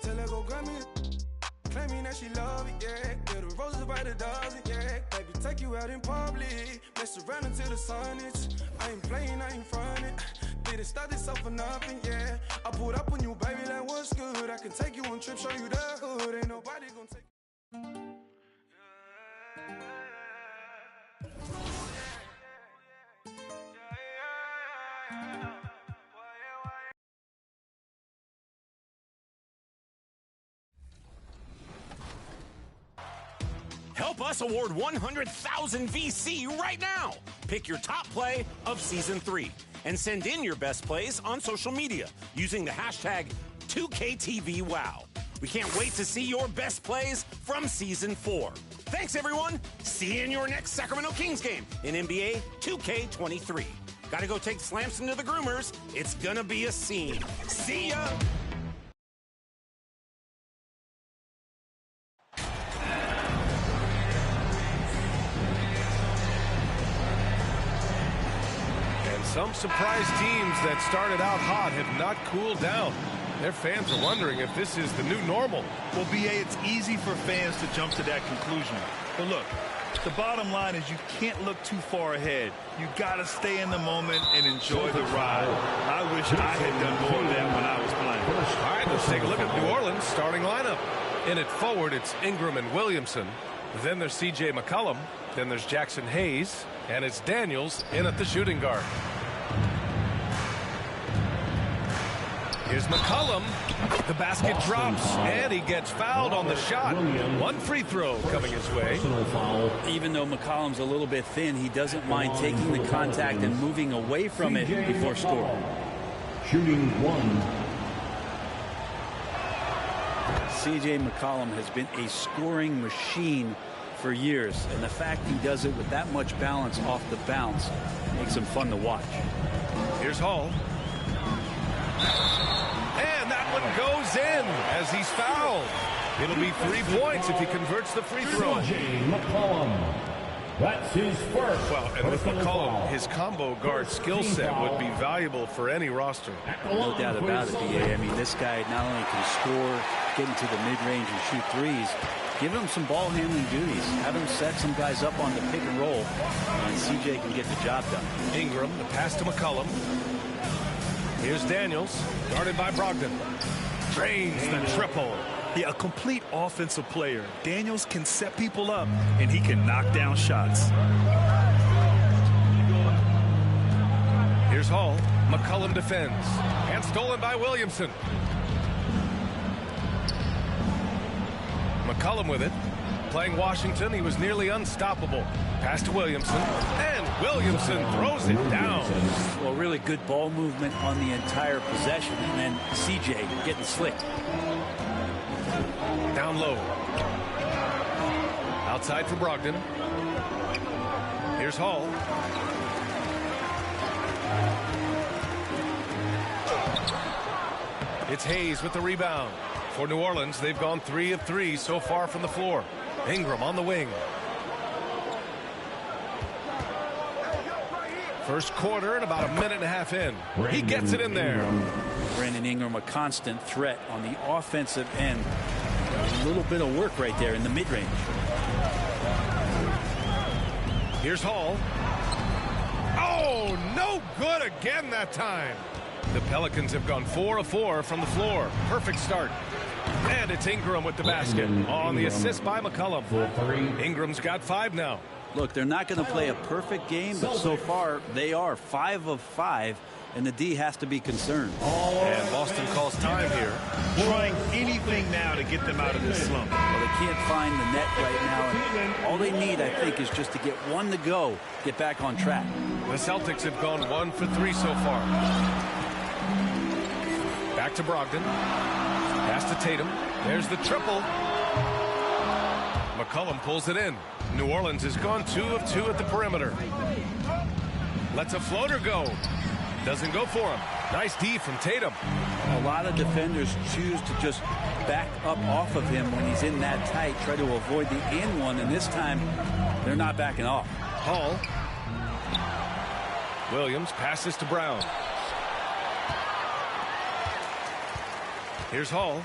Tell her go grab me, claiming that she love it, yeah. Yeah, the roses by the dozen, yeah. Baby, take you out in public, mess around until the sun is. I ain't playing, I ain't fronting. Didn't start this up for nothing, yeah. I pulled up on you, baby, that was good. I can take you on trips, show you the hood. Ain't nobody gonna take. Help us award 100,000 VC right now. Pick your top play of Season 3 and send in your best plays on social media using the hashtag 2KTVWow. We can't wait to see your best plays from Season 4. Thanks, everyone. See you in your next Sacramento Kings game in NBA 2K23. Gotta go take Slamson to the groomers. It's gonna be a scene. See ya! Some surprise teams that started out hot have not cooled down. Their fans are wondering if this is the new normal. Well, BA, it's easy for fans to jump to that conclusion. But look, the bottom line is you can't look too far ahead. You got to stay in the moment and enjoy the ride. I wish I had done more of that when I was playing. All right, let's take a look at New Orleans' starting lineup. In at forward, it's Ingram and Williamson. Then there's C.J. McCollum. Then there's Jackson Hayes. And it's Daniels in at the shooting guard. Here's McCollum. The basket drops, and he gets fouled on the shot. One free throw coming his way. Even though McCollum's a little bit thin, he doesn't mind taking the contact and moving away from it before scoring. Shooting one. C.J. McCollum has been a scoring machine for years, and the fact he does it with that much balance off the bounce makes him fun to watch. Here's Hall. And that one goes in as he's fouled. It'll be 3 points if he converts the free throw. C.J. McCollum. That's his first. Well, and with McCollum, his combo guard skill set would be valuable for any roster. No doubt about it, BA. I mean, this guy not only can score, get into the mid-range and shoot threes, give him some ball handling duties. Have him set some guys up on the pick and roll, and CJ can get the job done. Ingram, the pass to McCollum. Here's Daniels, guarded by Brogdon. Drains the triple. Yeah, a complete offensive player. Daniels can set people up, and he can knock down shots. Here's Hall. McCollum defends. And stolen by Williamson. McCollum with it. Playing Washington, he was nearly unstoppable. Pass to Williamson. And Williamson throws it down. Well, really good ball movement on the entire possession. And then CJ getting slick. Down low. Outside for Brogdon. Here's Hall. It's Hayes with the rebound. For New Orleans, they've gone 3 of 3 so far from the floor. Ingram on the wing. First quarter and about a minute and a half in. He gets it in there. Brandon Ingram, a constant threat on the offensive end. A little bit of work right there in the mid-range. Here's Hall. Oh, no good again that time. The Pelicans have gone 4 of 4 from the floor. Perfect start. And it's Ingram with the basket on the assist by McCollum. Ingram's got 5 now. Look, they're not going to play a perfect game, but so far they are 5 of 5, and the D has to be concerned. And Boston calls time here. Trying anything now to get them out of this slump. Well, they can't find the net right now, and all they need, I think, is just to get one to go, get back on track. The Celtics have gone 1 for 3 so far. Back to Brogdon. Pass to Tatum. There's the triple. McCollum pulls it in. New Orleans has gone 2 of 2 at the perimeter. Lets a floater go. Doesn't go for him. Nice D from Tatum. A lot of defenders choose to just back up off of him when he's in that tight, try to avoid the and one, and this time they're not backing off. Hall. Williams passes to Brown. Here's Hall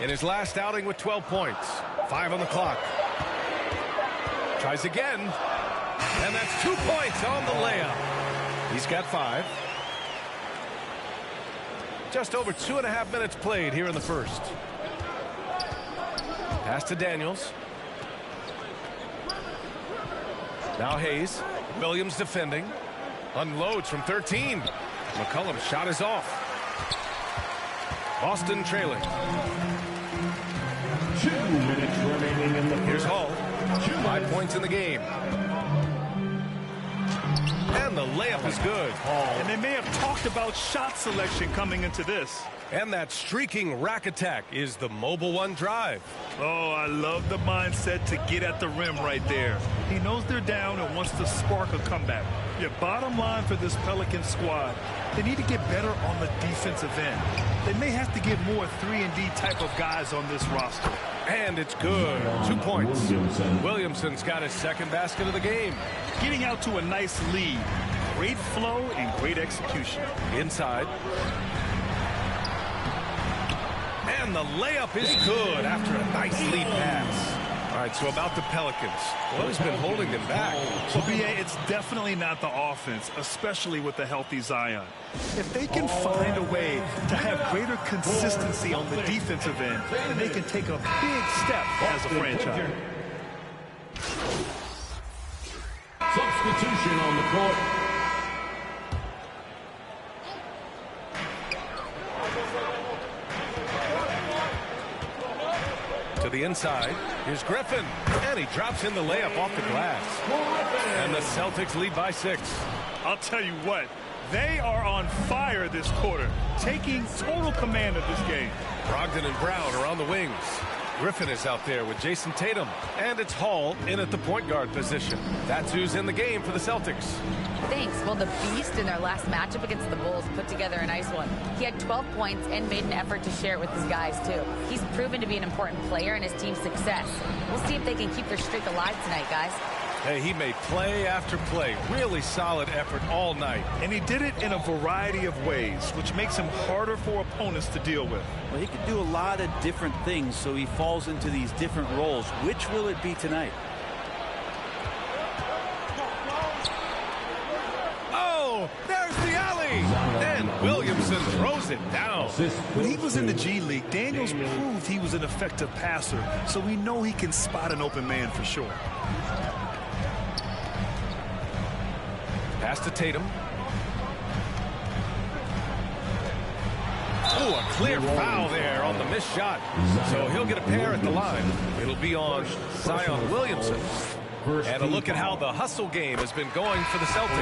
in his last outing with 12 points. 5 on the clock. Tries again. And that's 2 points on the layup. He's got 5. Just over 2.5 minutes played here in the first. Pass to Daniels. Now Hayes. Williams defending. Unloads from 13. McCollum's shot is off. Boston trailing. 2 minutes remaining in the Here's Hall. 5 points in the game. And the layup is good. And they may have talked about shot selection coming into this. And that streaking rack attack is the Mobile One drive. Oh, I love the mindset to get at the rim right there. He knows they're down and wants to spark a comeback. Your bottom line for this Pelican squad, they need to get better on the defensive end. They may have to get more 3-and-D type of guys on this roster. And it's good. 2 points. Williamson's got his second basket of the game. Getting out to a nice lead. Great flow and great execution. Inside. And the layup is good after a nice lead pass. All right, so about the Pelicans. What has been holding them back? Well, B.A., it's definitely not the offense, especially with the healthy Zion. If they can find a way to have greater consistency on the defensive end, then they can take a big step as a franchise. substitution on the court. To the inside, here's Griffin, and he drops in the layup off the glass. And the Celtics lead by 6. I'll tell you what, they are on fire this quarter, taking total command of this game. Brogdon and Brown are on the wings. Griffin is out there with Jason Tatum, and it's Hall in at the point guard position. That's who's in the game for the Celtics. Thanks. Well, the Beast in their last matchup against the Bulls put together a nice one. He had 12 points and made an effort to share it with his guys, too. He's proven to be an important player in his team's success. We'll see if they can keep their streak alive tonight, guys. Hey, he made play after play. Really solid effort all night. And he did it in a variety of ways, which makes him harder for opponents to deal with. Well, he can do a lot of different things, so he falls into these different roles. Which will it be tonight? Oh, there's the alley! And Williamson throws it down. When he was in the G League, Daniels proved he was an effective passer, so we know he can spot an open man for sure. Pass to Tatum. Oh, a clear foul there on the missed shot. So he'll get a pair at the line. It'll be on Zion Williamson. And a look at how the hustle game has been going for the Celtics.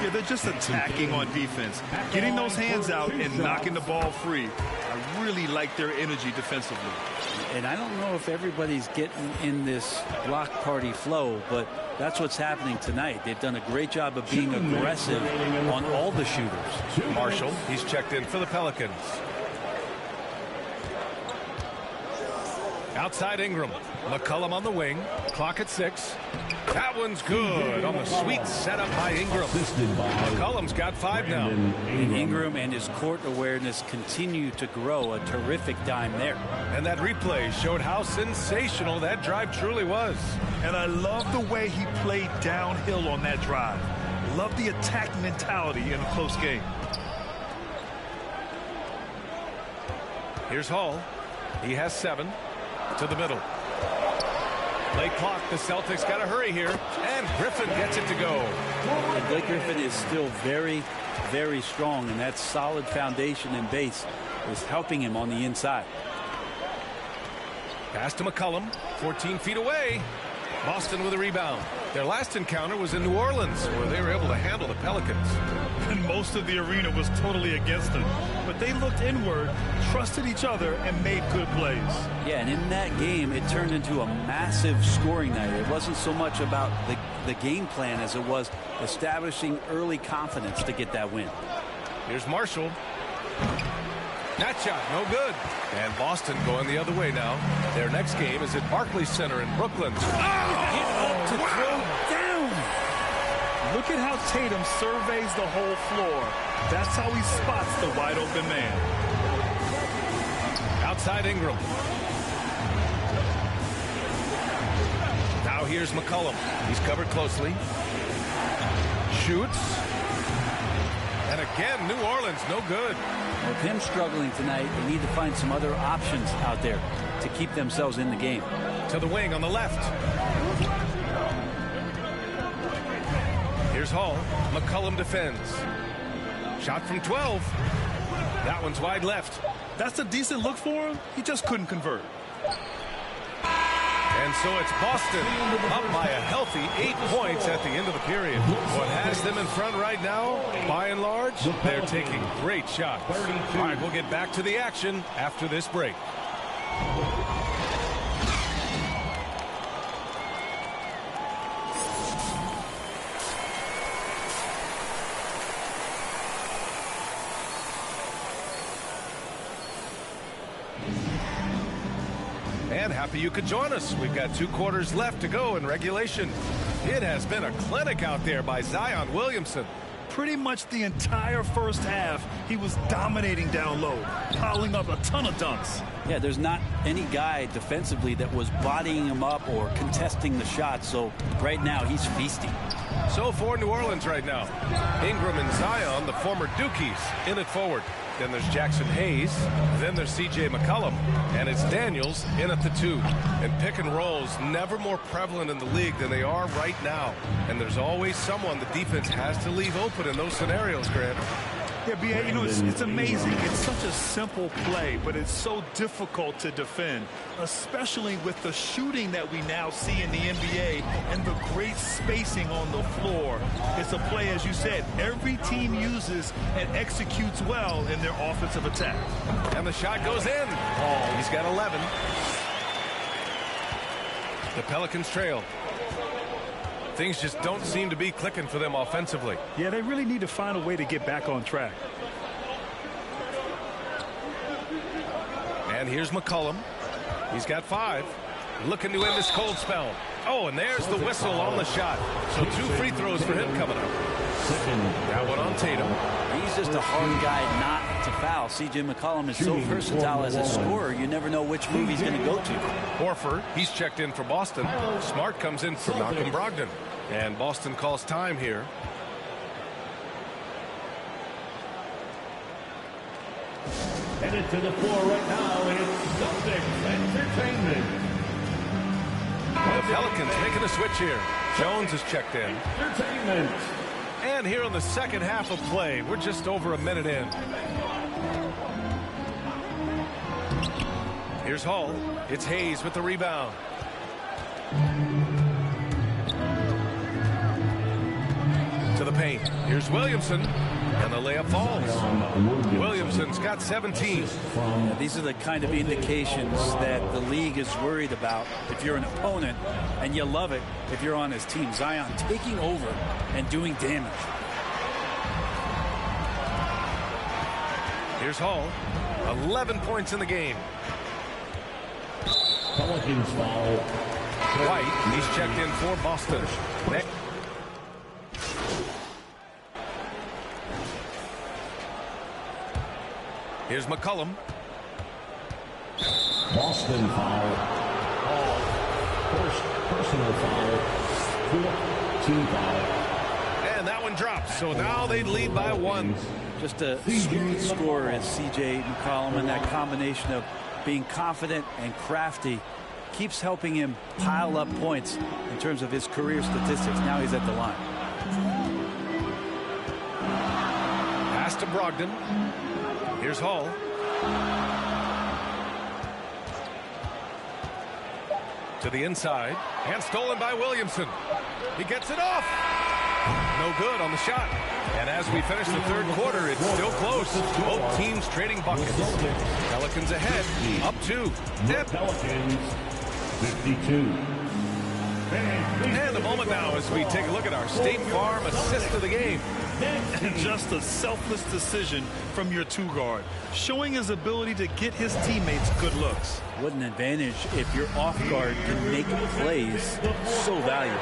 Yeah, they're just attacking on defense, getting those hands out and knocking the ball free. I really like their energy defensively. And I don't know if everybody's getting in this block party flow, but that's what's happening tonight. They've done a great job of being aggressive on all the shooters. Marshall, he's checked in for the Pelicans. Outside Ingram. McCollum on the wing. Clock at 6. That one's good on the sweet setup by Ingram. McCollum's got 5 now. And Ingram and his court awareness continue to grow. A terrific dime there. And that replay showed how sensational that drive truly was. And I love the way he played downhill on that drive. Love the attack mentality in a close game. Here's Hall. He has 7. To the middle. Late clock. The Celtics got to hurry here. And Griffin gets it to go. And Blake Griffin is still very, very strong. And that solid foundation and base is helping him on the inside. Pass to McCollum. 14 feet away. Boston with a rebound. Their last encounter was in New Orleans, where they were able to handle the Pelicans. And most of the arena was totally against them. But they looked inward, trusted each other, and made good plays. Yeah, and in that game, it turned into a massive scoring night. It wasn't so much about the game plan as it was establishing early confidence to get that win. Here's Marshall. That shot, no good. And Boston going the other way now. Their next game is at Barclays Center in Brooklyn. To throw down. Look at how Tatum surveys the whole floor. That's how he spots the wide open man. outside Ingram. Now here's McCollum. He's covered closely. Shoots. And again, New Orleans, no good. With him struggling tonight, they need to find some other options out there to keep themselves in the game. To the wing on the left. Here's Hall. McCollum defends. Shot from 12. That one's wide left. That's a decent look for him. He just couldn't convert. And so it's Boston up by a healthy 8 points at the end of the period. What has them in front right now, by and large, they're taking great shots. All right, we'll get back to the action after this break. And happy you could join us. We've got 2 quarters left to go in regulation. It has been a clinic out there by Zion Williamson. Pretty much the entire first half, he was dominating down low, piling up a ton of dunks. Yeah, there's not any guy defensively that was bodying him up or contesting the shot. So right now, he's feasting. So for New Orleans right now, Ingram and Zion, the former Dukies, in it forward. Then there's Jackson Hayes. Then there's C.J. McCollum. And it's Daniels in at the 2. And pick and rolls never more prevalent in the league than they are right now. And there's always someone the defense has to leave open in those scenarios, Grant. Yeah, B.A., you know, it's amazing. It's such a simple play, but it's so difficult to defend, especially with the shooting that we now see in the NBA and the great spacing on the floor. It's a play, as you said, every team uses and executes well in their offensive attack. And the shot goes in. He's got 11. The Pelicans trail. Things just don't seem to be clicking for them offensively. Yeah, they really need to find a way to get back on track. And here's McCollum. He's got 5. Looking to end this cold spell. Oh, and there's the whistle on the shot. So 2 free throws for him coming up. That one on Tatum. He's just a hard guy not to foul. C.J. McCollum is so versatile as a scorer, you never know which move he's going to go to. Horford, he's checked in for Boston. Smart comes in for Malcolm Brogdon. And Boston calls time here. Headed to the floor right now, it's Celtics Entertainment. The Pelicans making a switch here. Jones is checked in. Entertainment. And here in the second half of play, we're just over a minute in. Here's Hall. It's Hayes with the rebound. To the paint. Here's Williamson. And the layup falls. Williamson's got 17. Yeah, these are the kind of indications that the league is worried about if you're an opponent, and you love it if you're on his team. Zion taking over and doing damage. Here's Hall. 11 points in the game. Pelicans foul. White, he's checked in for Boston. Next. Here's McCollum. Boston foul. First personal foul. 4th team foul. And that one drops. So now they lead by 1. Just a smooth scorer is C.J. McCollum, and that combination of being confident and crafty keeps helping him pile up points in terms of his career statistics. Now he's at the line. Pass to Brogdon. Here's Hall. To the inside. And stolen by Williamson. He gets it off. No good on the shot. And as we finish the third quarter, it's still close. Both teams trading buckets. Pelicans ahead. Up 2. Pelicans 52. And a moment now as we take a look at our State Farm assist of the game. And just a selfless decision from your 2-guard, showing his ability to get his teammates good looks. What an advantage if your off guard can make plays so valuable.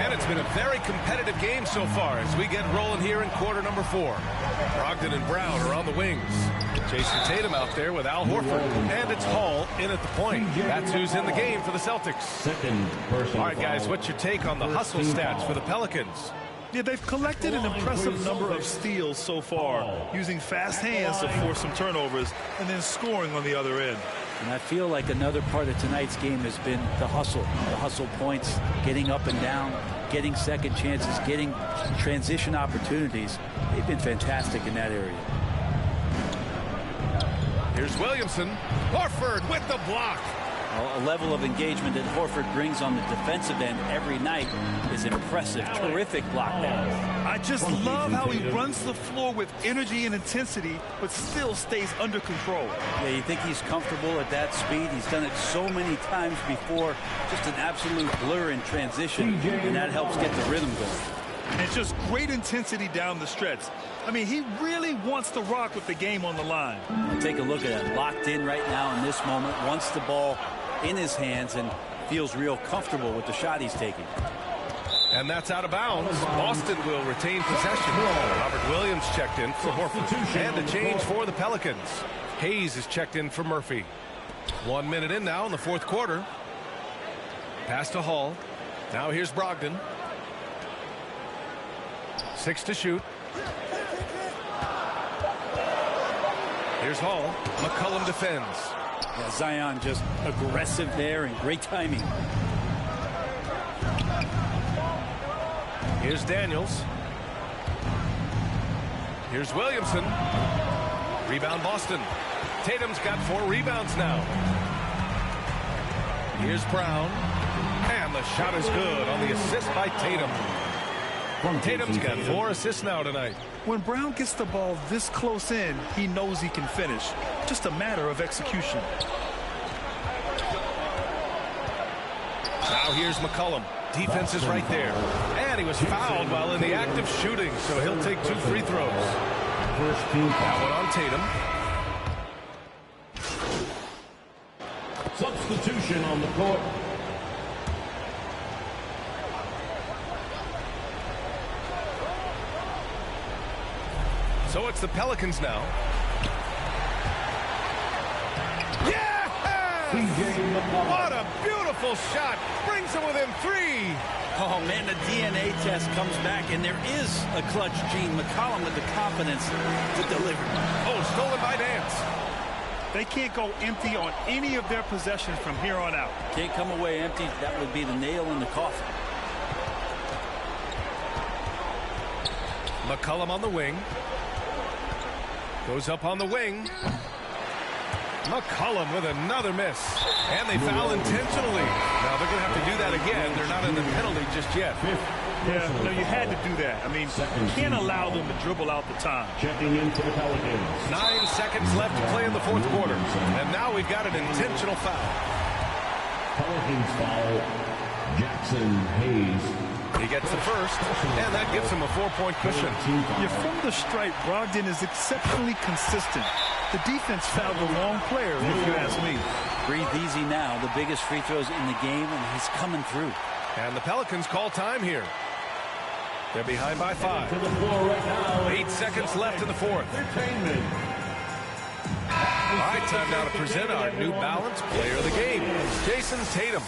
And it's been a very competitive game so far as we get rolling here in quarter number 4. Brogdon and Brown are on the wings. Jason Tatum out there with Al Horford. And it's Hall in at the point. That's who's in the game for the Celtics. All right, guys, what's your take on the hustle stats for the Pelicans? Yeah, they've collected an impressive number of steals so far, using fast hands to force some turnovers and then scoring on the other end. And I feel like another part of tonight's game has been the hustle points, getting up and down, getting second chances, getting transition opportunities. They've been fantastic in that area. Here's Williamson. Horford with the block. A level of engagement that Horford brings on the defensive end every night is impressive. Terrific block there. I just love how he runs the floor with energy and intensity, but still stays under control. Yeah, you think he's comfortable at that speed? He's done it so many times before. Just an absolute blur in transition, and that helps get the rhythm going. And it's just great intensity down the stretch. I mean, he really wants to rock with the game on the line. Take a look at it. Locked in right now in this moment. Wants the ball in his hands and feels real comfortable with the shot he's taking. And that's out of bounds. Boston will retain possession. Robert Williams checked in for Horford. And a change for the Pelicans. Hayes is checked in for Murphy. 1 minute in now in the fourth quarter. Pass to Hall. Now here's Brogdon. 6 to shoot. Here's Hall. McCollum defends. Yeah, Zion just aggressive there and great timing. Here's Daniels. Here's Williamson. Rebound Boston. Tatum's got 4 rebounds now. Here's Brown. And the shot is good on the assist by Tatum. Tatum's got 4 assists now tonight. When Brown gets the ball this close in, he knows he can finish. Just a matter of execution. Now here's McCollum. Defense is right there. And he was fouled while in the act of shooting, so he'll take 2 free throws. That one on Tatum. Substitution on the court. So it's the Pelicans now. Yeah! What a beautiful shot. Brings them within 3. Oh, man, the DNA test comes back, and there is a clutch gene. McCollum with the confidence to deliver. Oh, stolen by Nance. They can't go empty on any of their possessions from here on out. Can't come away empty. That would be the nail in the coffin. McCollum on the wing. Goes up on the wing. McCollum with another miss. And they foul intentionally. Now they're going to have to do that again. They're not in the penalty just yet. Yeah, no, you had to do that. I mean, you can't allow them to dribble out the time. Checking in for the Pelicans. 9 seconds left to play in the fourth quarter. And now we've got an intentional foul. Pelicans foul. Jackson Hayes. He gets the first, and that gives him a 4-point cushion. Yeah, from the stripe, Brogdon is exceptionally consistent. The defense fouled the wrong player, if you ask me. Breathe easy now. The biggest free throws in the game, and he's coming through. And the Pelicans call time here. They're behind by 5. To the floor right now. 8 seconds left in the fourth. Entertainment. All right, time now to present our New Balance Player of the Game, Jason Tatum.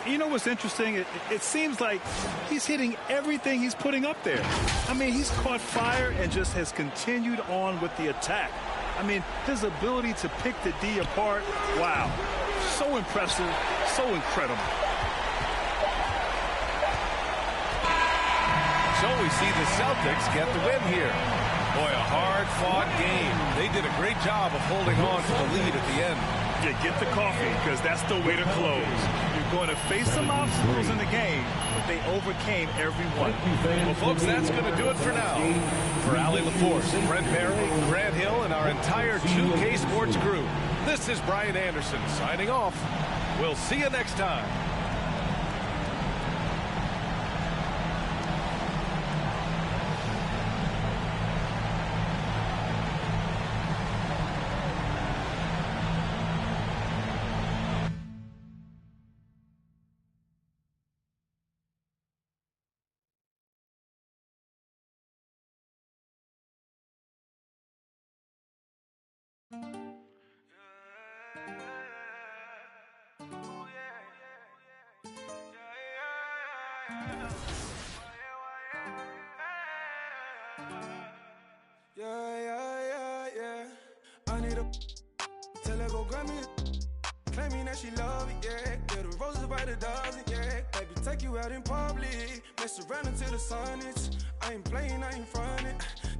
You know what's interesting? It seems like he's hitting everything he's putting up there. I mean, he's caught fire and just has continued on with the attack. I mean, his ability to pick the D apart, wow. So impressive, so incredible. So we see the Celtics get the win here. Boy, a hard-fought game. They did a great job of holding on to the lead at the end. Yeah, get the coffee, because that's the way to close. You're going to face some obstacles in the game, but they overcame every one. Well, folks, that's going to do it for now. For Allie LaForce, Brent Barry, Grant Hill, and our entire 2K Sports crew, this is Brian Anderson signing off. We'll see you next time. Yeah. I need a tell her go grab me. Claiming that she love it, yeah. Yeah, the roses by the dozen, yeah. Baby, take you out in public. Mess around until the sun is. I ain't playing, I ain't frontin'.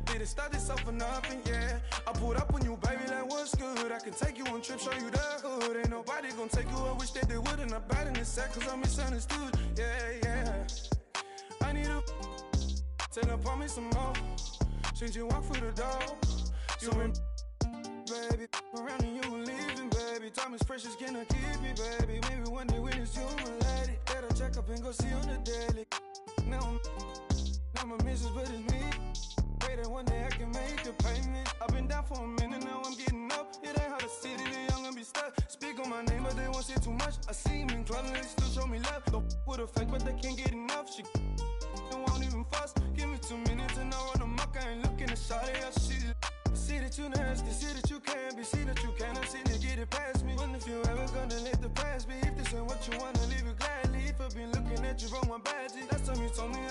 Didn't start this up for nothing, yeah. I pulled up on you, baby, like what's good. I can take you on trips, show you the hood. Ain't nobody gonna take you, I wish that they would. And I'm bad in the sack, cause I'm misunderstood, yeah. I need a tell her, pour me some more. Since you walk through the door, you in, baby, around and you leaving, baby. Time is precious, can I keep it, baby? Maybe one day when it's you, my lady, better check up and go see on the daily. Now my missus, but it's me. Pray that one day I can make the payment. I've been down for a minute, now I'm getting up. It ain't how the city, the young and be stuck. Speak on my name, but they won't say too much. I see him in clubs and they still show me love. Don't with a fake, but they can't get enough. She won't even fuss. Give me 2 minutes and I'll run amok. I ain't looking to shot it up. See that you nasty, see that you can be, see that you cannot see to get it past me. But if you ever gonna let the past be, if this ain't what you wanna, leave it gladly. If I've been looking at you from my badge, last time you told me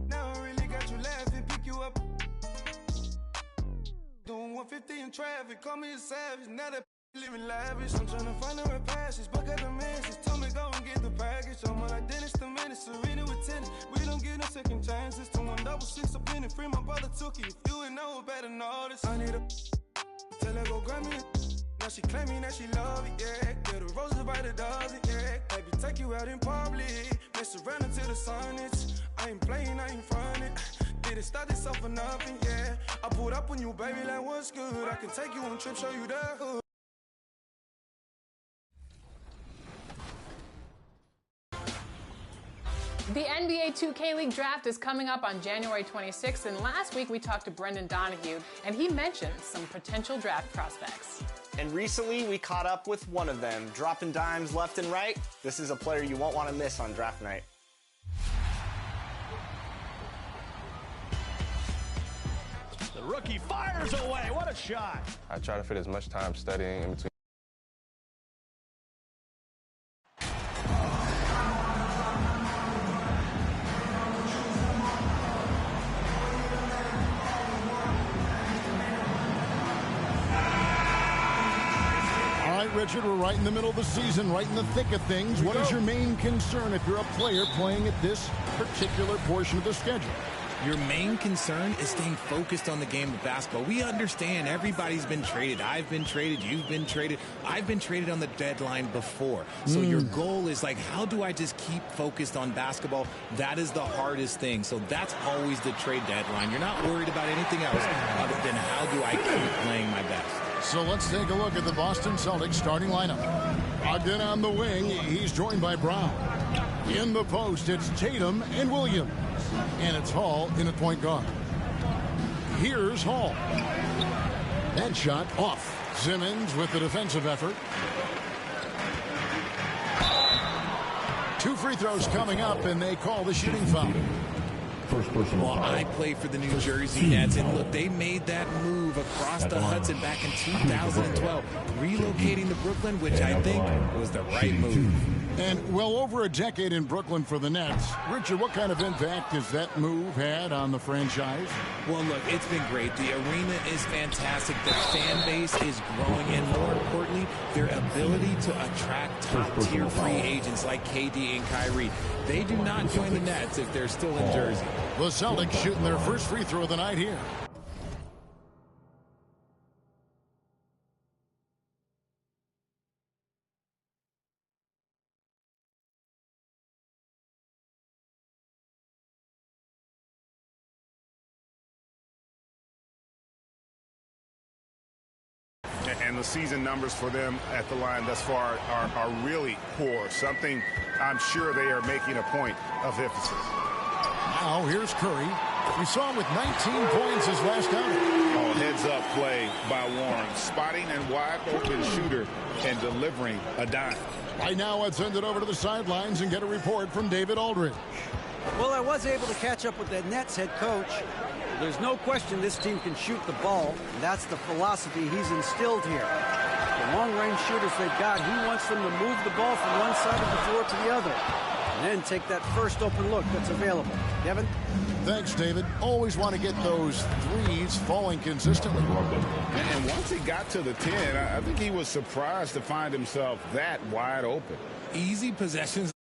now I really got you laughing, pick you up. Doing 150 in traffic, call me a savage. Now that living lavish, I'm trying to find the right passage, but got the message. Told me go and get the package. I'm like Dennis the Menace, Serena with tennis. We don't get no second chances. To 166 up in it, free my brother took it. If you ain't know better than all this, I need a tell her go grab me. Now she claiming that she love it, yeah. Yeah, the roses by the dozen, yeah. Baby, take you out in public. Mess around until the sun is. I ain't playing, I ain't frontin'. Didn't start this up for nothing, yeah. I pulled up on you, baby, like what's good. I can take you on trips, show you the hood. The NBA 2K League draft is coming up on January 26th, and last week we talked to Brendan Donahue, and he mentioned some potential draft prospects. And recently we caught up with one of them, dropping dimes left and right. This is a player you won't want to miss on draft night. The rookie fires away. What a shot. I try to fit as much time studying in between. Richard, we're right in the middle of the season, right in the thick of things. What is your main concern if you're a player playing at this particular portion of the schedule? Your main concern is staying focused on the game of basketball. We understand everybody's been traded. I've been traded. You've been traded. I've been traded on the deadline before. So your goal is like, how do I just keep focused on basketball? That is the hardest thing. So that's always the trade deadline. You're not worried about anything else other than how do I keep playing my best. So let's take a look at the Boston Celtics starting lineup. Ogden on the wing. He's joined by Brown. In the post, it's Tatum and Williams. And it's Hall in at point guard. Here's Hall. That shot off. Simmons with the defensive effort. 2 free throws coming up, and they call the shooting foul. Well, I play for the New Jersey Nets, and look, they made that move across the Hudson back in 2012, relocating to Brooklyn, which I think was the right move. And well over a decade in Brooklyn for the Nets. Richard, what kind of impact has that move had on the franchise? Well, look, it's been great. The arena is fantastic. The fan base is growing, and more importantly, their ability to attract top-tier free agents like KD and Kyrie. They do not join the Nets if they're still in Jersey. The Celtics shooting their first free throw of the night here. And the season numbers for them at the line thus far are really poor. Something I'm sure they are making a point of emphasis. Now here's Curry. We saw him with 19 points his last outing. Oh, heads-up play by Warren. Spotting and wide-open shooter and delivering a dime. Right now, let's send it over to the sidelines and get a report from David Aldridge. Well, I was able to catch up with the Nets head coach. There's no question this team can shoot the ball. That's the philosophy he's instilled here. the long-range shooters they've got, he wants them to move the ball from one side of the floor to the other. And then take that first open look that's available. Kevin? Thanks, David. Always want to get those threes falling consistently. And once he got to the 10, I think he was surprised to find himself that wide open. Easy possessions.